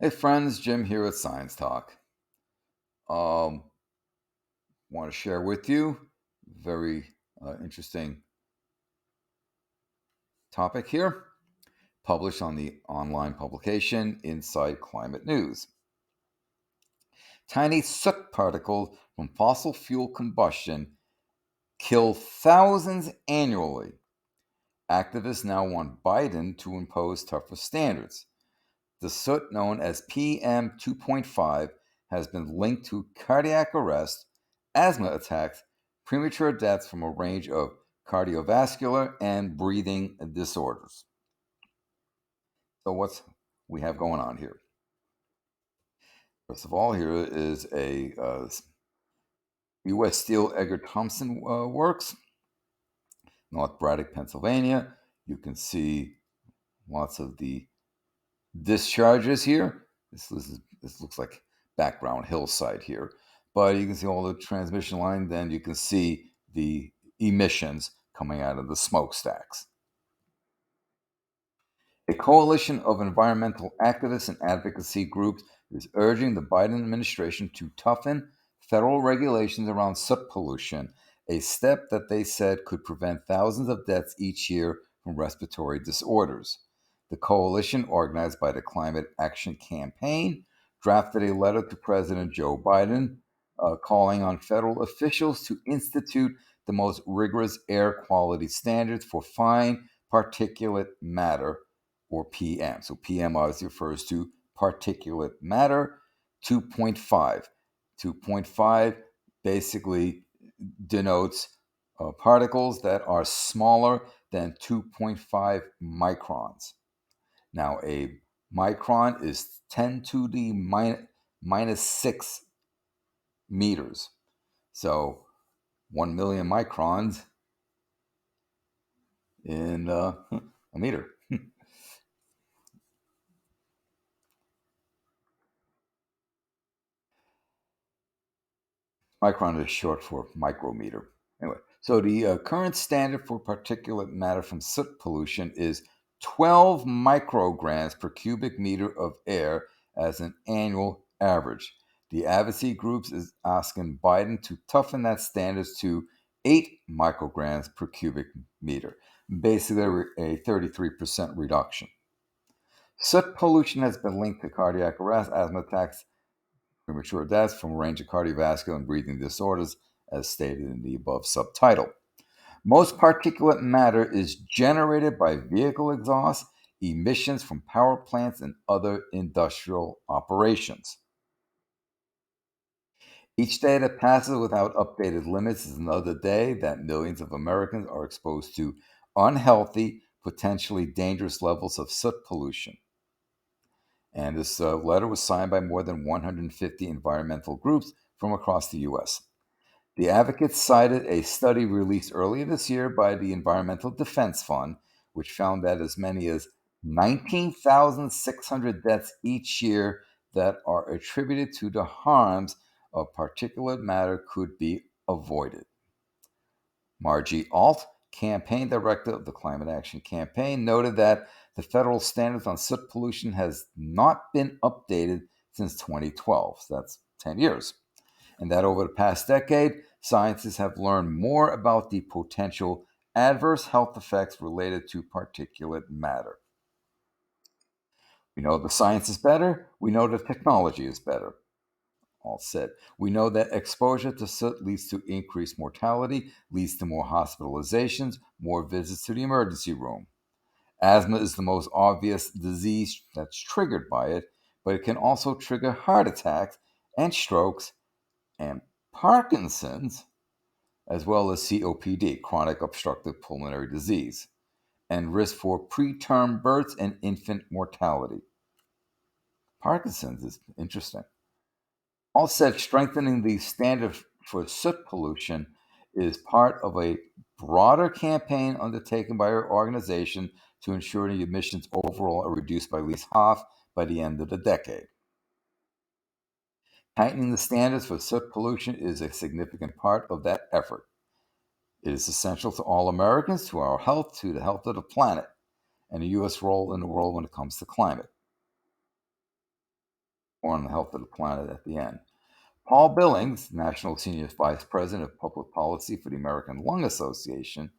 Hey friends, Jim here at Science Talk. Um, want to share with you very interesting topic here, published on the online publication Inside Climate News. Tiny soot particles from fossil fuel combustion kill thousands annually. Activists now want Biden to impose tougher standards. The soot, known as PM 2.5, has been linked to cardiac arrest, asthma attacks, premature deaths from a range of cardiovascular and breathing disorders. So, what's we have going on here? First of all, here is a U.S. Steel Edgar Thompson Works, North Braddock, Pennsylvania. You can see lots of the discharges here. This looks like background hillside here, but you can see all the transmission line. Then you can see the emissions coming out of the smokestacks. A coalition of environmental activists and advocacy groups is urging the Biden administration to toughen federal regulations around soot pollution, a step that they said could prevent thousands of deaths each year from respiratory disorders. The coalition, organized by the Climate Action Campaign, drafted a letter to President Joe Biden calling on federal officials to institute the most rigorous air quality standards for fine particulate matter, or PM. So PM obviously refers to particulate matter. 2.5. 2.5 basically denotes particles that are smaller than 2.5 microns. Now, a micron is 10 to the minus 6 meters. So, 1 million microns in a meter. Micron is short for micrometer. Anyway, so the current standard for particulate matter from soot pollution is 12 micrograms per cubic meter of air as an annual average. The advocacy groups is asking Biden to toughen that standard to 8 micrograms per cubic meter, basically a 33% reduction. Soot pollution has been linked to cardiac arrest, asthma attacks, premature deaths from a range of cardiovascular and breathing disorders, as stated in the above subtitle. Most particulate matter is generated by vehicle exhaust, emissions from power plants, and other industrial operations. Each day that passes without updated limits is another day that millions of Americans are exposed to unhealthy, potentially dangerous levels of soot pollution. And this letter was signed by more than 150 environmental groups from across the U.S. The advocates cited a study released earlier this year by the Environmental Defense Fund, which found that as many as 19,600 deaths each year that are attributed to the harms of particulate matter could be avoided. Margie Alt, campaign director of the Climate Action Campaign, noted that the federal standards on soot pollution has not been updated since 2012. So that's 10 years. And that over the past decade, scientists have learned more about the potential adverse health effects related to particulate matter. We know the science is better. We know the technology is better. All said. We know that exposure to soot leads to increased mortality, leads to more hospitalizations, more visits to the emergency room. Asthma is the most obvious disease that's triggered by it, but it can also trigger heart attacks and strokes and Parkinson's, as well as COPD, chronic obstructive pulmonary disease, and risk for preterm births and infant mortality. Parkinson's is interesting. All said, strengthening the standard for soot pollution is part of a broader campaign undertaken by our organization to ensure the emissions overall are reduced by at least half by the end of the decade. Tightening the standards for soot pollution is a significant part of that effort. It is essential to all Americans, to our health, to the health of the planet, and the U.S. role in the world when it comes to climate. more on the health of the planet at the end. Paul Billings, National Senior Vice President of Public Policy for the American Lung Association,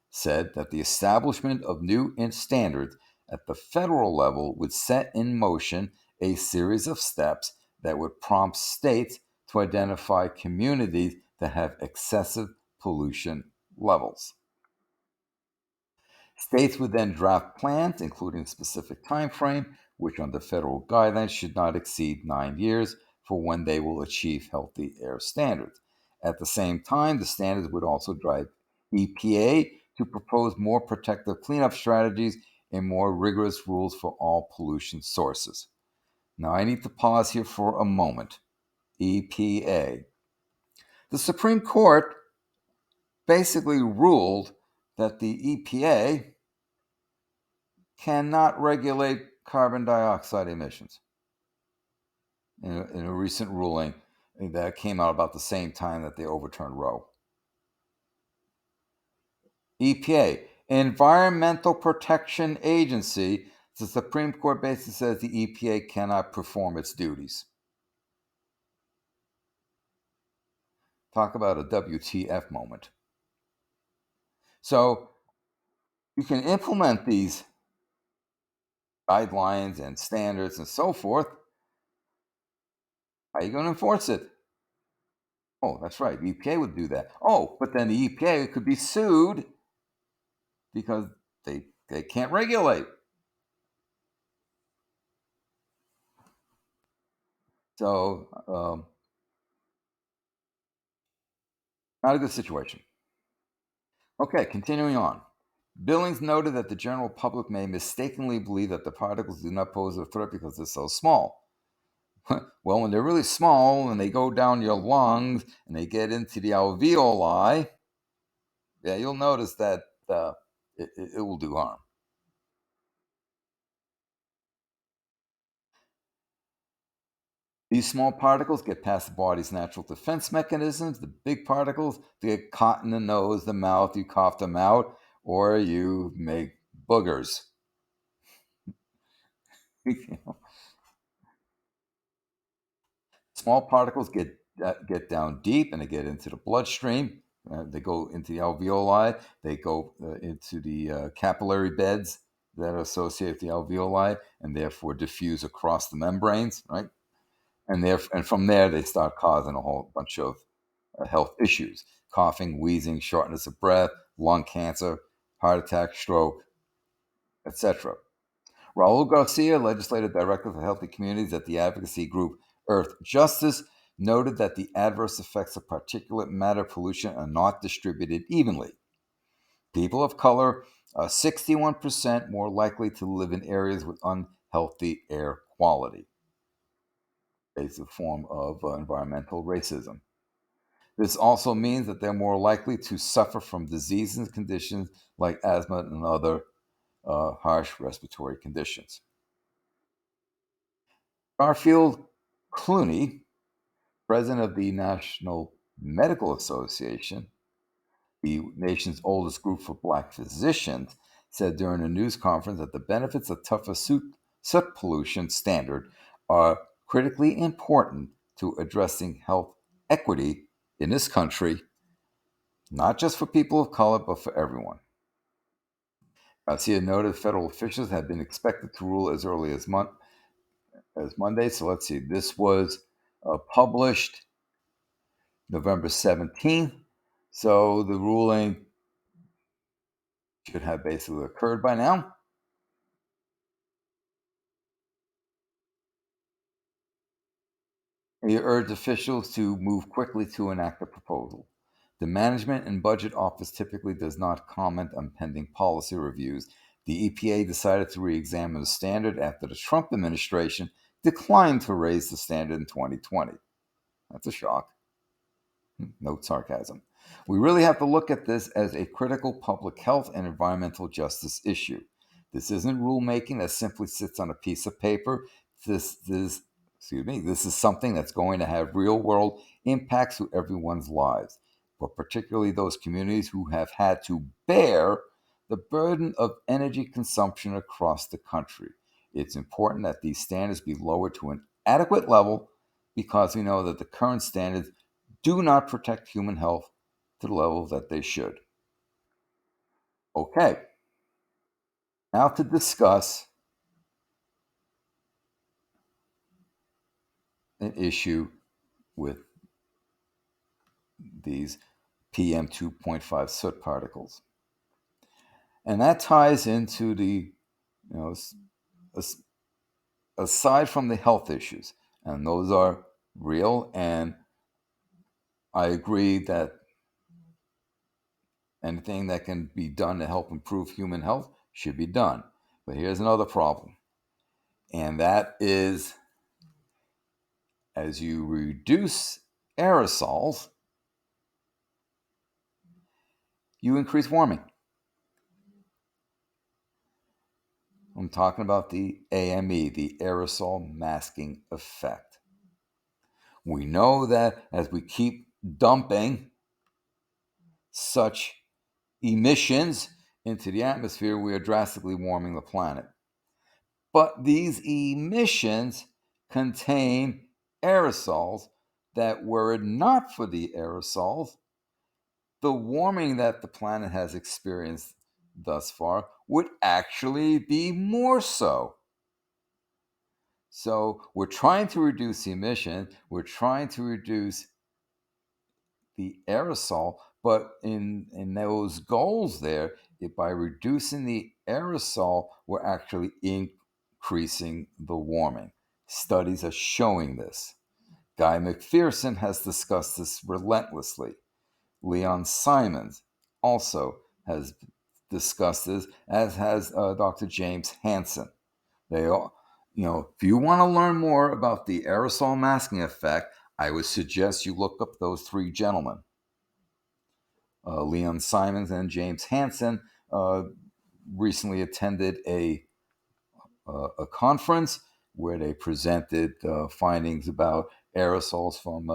said that the establishment of new standards at the federal level would set in motion a series of steps that would prompt states to identify communities that have excessive pollution levels. States would then draft plans, including a specific time frame, which under federal guidelines should not exceed 9 years for when they will achieve healthy air standards. At the same time, the standards would also drive EPA to propose more protective cleanup strategies and more rigorous rules for all pollution sources. Now, I need to pause here for a moment. EPA. The Supreme Court basically ruled that the EPA cannot regulate carbon dioxide emissions in a recent ruling that came out about the same time that they overturned Roe. EPA, Environmental Protection Agency, the Supreme Court basically says the EPA cannot perform its duties. Talk about a WTF moment. So you can implement these guidelines and standards and so forth. How are you going to enforce it? Oh, that's right. The EPA would do that. Oh, but then the EPA could be sued because they can't regulate. So, not a good situation. Okay, continuing on. Billings noted that the general public may mistakenly believe that the particles do not pose a threat because they're so small. Well, when they're really small and they go down your lungs and they get into the alveoli, yeah, you'll notice that it will do harm. These small particles get past the body's natural defense mechanisms. The big particles, they get caught in the nose, the mouth, you cough them out, or you make boogers. Small particles get down deep and they get into the bloodstream. They go into the alveoli. They go into the capillary beds that are associated with the alveoli and therefore diffuse across the membranes, right? And from there they start causing a whole bunch of health issues: coughing, wheezing, shortness of breath, lung cancer, heart attack, stroke, etc. Raul Garcia, legislative director for healthy communities at the advocacy group Earth Justice, noted that the adverse effects of particulate matter pollution are not distributed evenly. People of color are 61% more likely to live in areas with unhealthy air quality. It's a form of environmental racism. This also means that they're more likely to suffer from diseases and conditions like asthma and other harsh respiratory conditions. Garfield Clooney, president of the National Medical Association, the nation's oldest group for black physicians, said during a news conference that the benefits of tougher soot pollution standard are critically important to addressing health equity in this country, not just for people of color, but for everyone. Garcia noted federal officials had been expected to rule as early as Monday. So let's see, this was published November 17th. So the ruling should have basically occurred by now. He urged officials to move quickly to enact the proposal. The Management and Budget Office typically does not comment on pending policy reviews. The EPA decided to re examine the standard after the Trump administration declined to raise the standard in 2020. That's a shock. Note sarcasm. We really have to look at this as a critical public health and environmental justice issue. This isn't rulemaking that simply sits on a piece of paper. This is something that's going to have real world impacts to everyone's lives, but particularly those communities who have had to bear the burden of energy consumption across the country. It's important that these standards be lowered to an adequate level because we know that the current standards do not protect human health to the level that they should. Okay, now to discuss an issue with these PM 2.5 soot particles. And that ties into the, aside from the health issues, and those are real, and I agree that anything that can be done to help improve human health should be done. But here's another problem, and that is as you reduce aerosols, you increase warming. I'm talking about the AME, the aerosol masking effect. We know that as we keep dumping such emissions into the atmosphere, we are drastically warming the planet. But these emissions contain aerosols that, were it not for the aerosols, the warming that the planet has experienced thus far would actually be more so. So we're trying to reduce the emission, we're trying to reduce the aerosol, but in those goals there, by reducing the aerosol, we're actually increasing the warming. Studies are showing this. Guy McPherson has discussed this relentlessly. Leon Simons also has discussed this, as has Dr. James Hansen. They all, if you want to learn more about the aerosol masking effect, I would suggest you look up those three gentlemen, Leon Simons and James Hansen. Recently attended a conference where they presented findings about aerosols from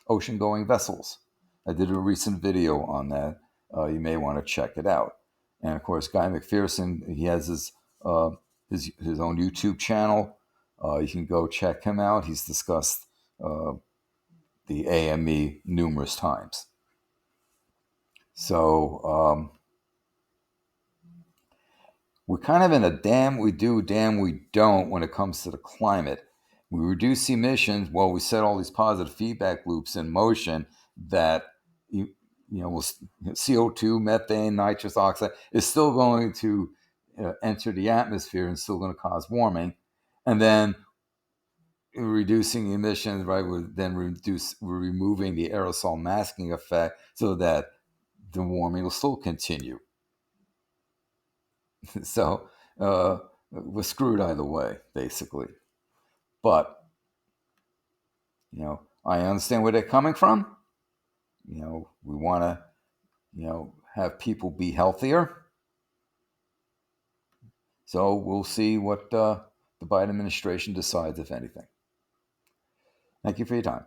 ocean-going vessels. I did a recent video on that. You may want to check it out. And of course, Guy McPherson, he has his own YouTube channel. You can go check him out. He's discussed the AME numerous times. So we're kind of in a damn we do, damn we don't when it comes to the climate. We reduce emissions, well, we set all these positive feedback loops in motion that CO2, methane, nitrous oxide is still going to enter the atmosphere and still going to cause warming. And then reducing emissions, right? We're removing the aerosol masking effect so that the warming will still continue. So we're screwed either way, basically. But I understand where they're coming from. We want to have people be healthier. So we'll see what the Biden administration decides, if anything. Thank you for your time.